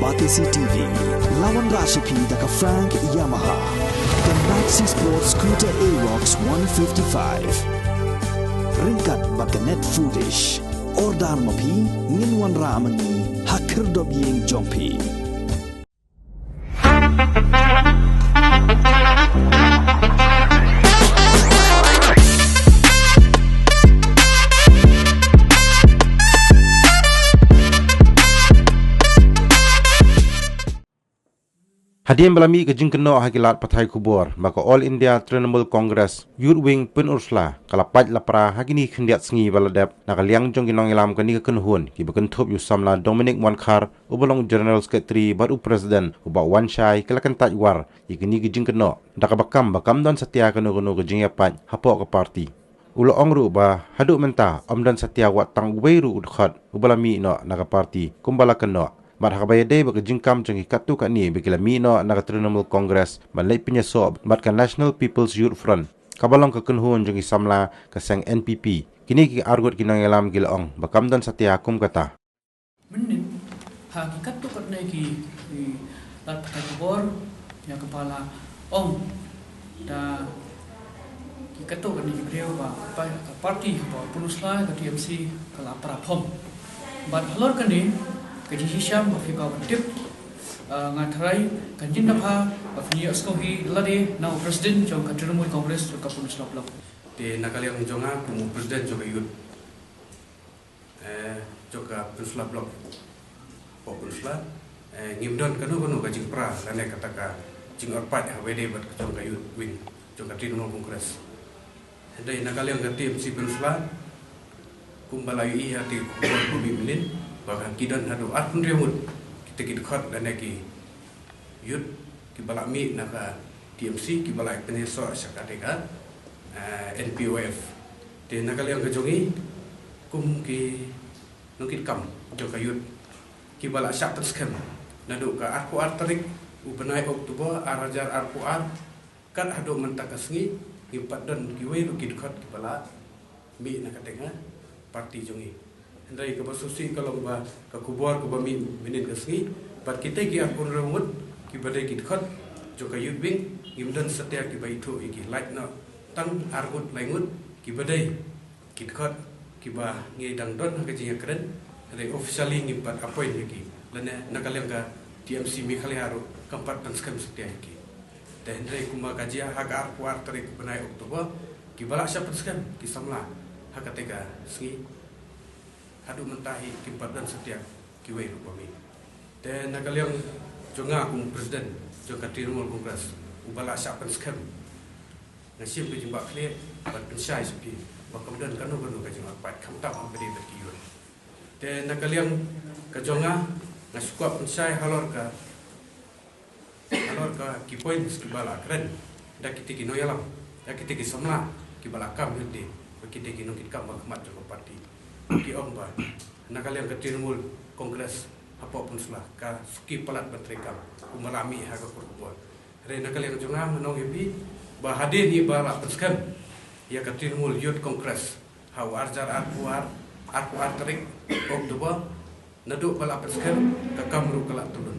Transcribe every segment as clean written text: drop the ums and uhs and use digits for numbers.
Batisi TV, lawan Rashipi daka Frank Yamaha, dan Maxi Sports Scooter Aerox 155. Ringkat baka net foodish, ordar mapi, nginwan ramani, hakir dobyeng jompi. Hadian belami ke jingkeno hakilat patai kubur maka All India Trinamool Congress Youth Wing Pen Ursula kalapat lapra hagini khendiat sngi baladep nakaliang jong ginong ilam kani ka kenhun ki bakan thop yu samla Dominic Wankar ubolong General Secretary baru President uba Wanshai kelakan tajwar ikini ke jingkeno dakabakam bakam don setia kanu ke jingyapat hapok ke parti ulo ongru ba haduk menta omdan setia wat tang weiru udkhat ubalami no naga parti kumbala keno mat hakabayade baka jingkam jong ikatu ka ni bikila mino naga Trinamool Congress malay pinyaso mat ka National People's Youth Front kabalong ka kenhun jong isamla ka sang NPP kini ki argot kinang elam gilaong bakam dan satya kum kata menin hakikat tu kat ki lat pakai kubur yang kepala om da kikat tu kan ni beliau ba parti ba Punusla ke TMC kala parapom bat halor kan ni Kaji Hisham Afika Wadip Ngatarai Kanjin Napha Afni Askohi Lade Now President Jom Trinamool Congress Jom Kapun Slap Lok Di nakaliang jonga kumu President Jom Youth Jom Kapun Slap Lok Popun Slap Ngimdon kanu kajing pra Lane kataka Jing orpat Wede bat Jom Youth Wing Jom Trinamool Congress Di nakaliang katim si Punusla Kumbalayu iya di kubur bumi milin bahkan kidan hadu atun remut kita kidkhot dan ki youth ki balami naka TMC ki balai peneso sakateka NPOF de nakaliang kejongi kum ki nungkit kam joka youth ki balak syak terskem nadu ka arpu artarik ubenai oktober arajar arpu ar kan hadu mentakasngi impat dan ki we kidkhot ki balak mi nakateka parti jongi Hendai ke basusi kalau ba ke kubur ke bami minin kesngi bat kita ki akun remut ki badai ki khot joka youth wing imdan setia ki baitu iki like no tang argut laingut ki badai ki khot ki ba ngi dang don ka jinga keren hendai officially ngi bat appoint ki lana nakaliang ka TMC mi khali haru kampat dan skam setia ki dan hendai kuma kajia hagar kuar tarik benai Oktober ki balak siapa skam ki samla hakateka sngi hadu mentahi kimpat dan setiap kiwai rupami. Dan nakaliang jonga kum Presiden jonga Trinamool Congress ubala syapan skam nasib ke jumpa kle bat pensyai sepi bakam dan kanu ka jonga pat kamtam beri berkiun. Dan nakaliang ka jonga nasukuap pensyai halor ka kipoin skibala keren dak kitiki noyalam dak kitiki samla kibala kam hende kitiki nokit kam bakmat jonga parti di omba nakaliang ke Trinamool Congress apa pun selah ka suki palat bertrekam umalami haga kurkubuan re nakaliang jonga menong hebi bahadir ni bala penskam ya ke Trinamool Youth Congress hau arjar arpuar terik Oktober naduk bala penskam ka kamru kelak turun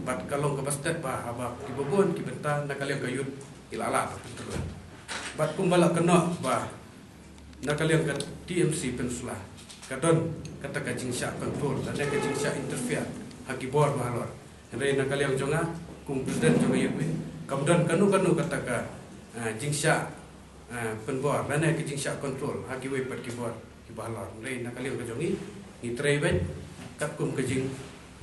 bat kalong ke bastet ba aba kibobon kibenta nakaliang ke youth ilala turun bat kumbala kena ba nakaliang ke TMC Peninsula kadon kata kajing syak kontrol dan kajing syak interfere haki bor bahalor hendai nakaliang jonga kum Presiden jonga yupi kamdon kanu kata ka jing syak penbor dan kajing syak kontrol haki we pat ki bor ki bahalor hendai nakaliang kajongi ni trei bet kat kum kajing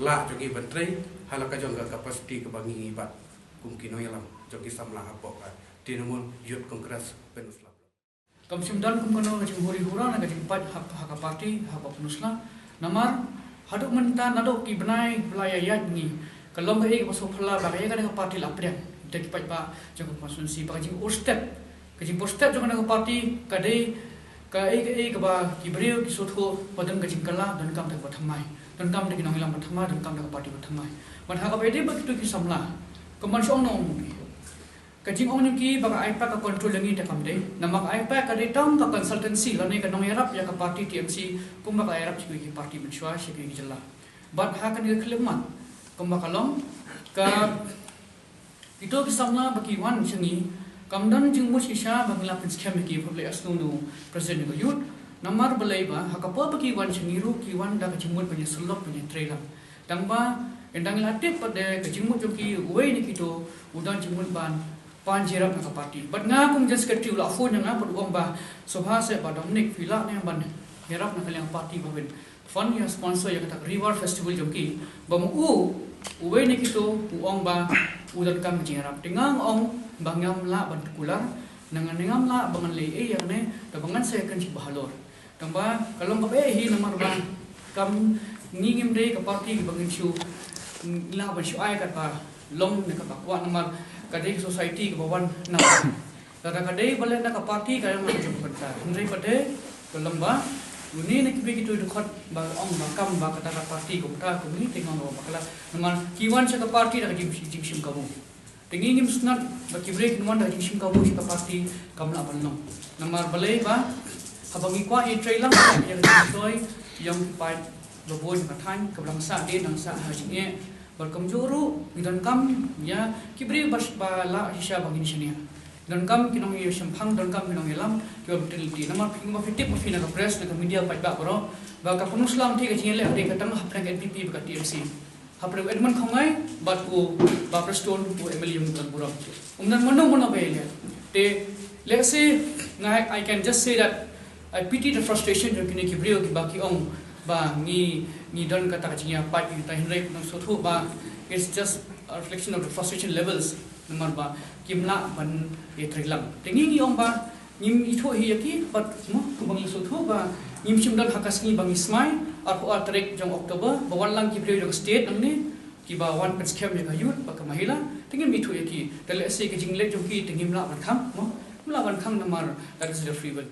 la jongi bentrei halaka jonga kapasiti ke bangi ngibat kum kino yalam jongi samla apok Trinamool Youth Congress Peninsula Kam simdan kum kono ngajing huri-hura na ngajing pat haka parti haka Punusla namar haduk menta naduk ki benai belayayat ni kalong ke paso phala ba kaya ka parti laprem de ki pat ba jong konstitusi ba jing urstep kajing urstep jong na parti kadai ka ke ba ki brio ki sotho padan kajing kala dan kam tak pathamai dan kam de ki nongilam pathamai dan kam de parti pathamai man haka bede ba ki samla kaman song no Kajing ong ki baka aipa ka control langi ta kamde namak aipa ka detang ka consultancy lani ka nong yarap ya ka party TMC kum baka yarap ki party mensyua ki jela bat ha kan ka klemat Kumbakalong ka ito kisamla bakiwan changi kamdan jing mus isya bangla penskem ki public asnunu presiden ko yut namar balaiba hakapa bakiwan changi ru kiwan da kajimut punya selok punya trailer dangba endang latip pada kajimut joki uwe ni kito udan jimut ban panjirap na parti but nga kum just sekretari ula phone nga put ba sobha se ba Dominic Villa ne ban herap na kaliang parti babin fund yang sponsor yang kata River Festival joki bamu uwe ni kito uong ba udan kam jingarap tingang ong bangam la ban tukular nangam la bangan le yang ne da bangan se kan ci bahalor tamba kalau kape hi namar ba kam ngingim de ka parti bangin shu la ban shu ai kat ba long ne ka bakwa namar kadai society ke bawan na kada kadai balen na ka parti ka yang macam kata ndai pade kelamba Uni nak begitu dekat bang ong makam bang kata parti kumta kumi tengok lo bakala nama kiwan sa parti dah jim kamu tengi ngim sunat baki break nuan dah jim kamu sa parti kamla balong nama balai ba habang ikwa i trailer yang toy yang pai babon kathan kablang sa de nang sa hajinge berkamjuru dan kam ya kibri bas bala hisya bang ini sini dan kam kinong iyo sempang dan kam kinong ilam kyo utility nama ping ma fitip ma fina ka press na media pa ba bro ba ka punus lam ti ka jingele ade ka tang haplang NPP ba ka TMC hapre Edmund khongai bat ko ba preston ko MLM kan bro umnan mono bele te let's say I can just say that I pity the frustration yang kini kibrio ki ba ki ong ba ni don kata ka jinga pa ki ta hinrei nang sothu ba it's just a reflection of the frustration levels nomor ba kimla ban ye thrilam tengi ni ong ba nim itho hi yaki but mo bang so tho ba nim chimdal hakasni bang ismai ar ko atrek jong Oktober bawan lang ki pre state angni ki ba wan pets kem ya yut ba ka mahila tengi mitho yaki tele se ke jingle jong ki tengi mla ban kham mo mla ban kham nomor that is the free will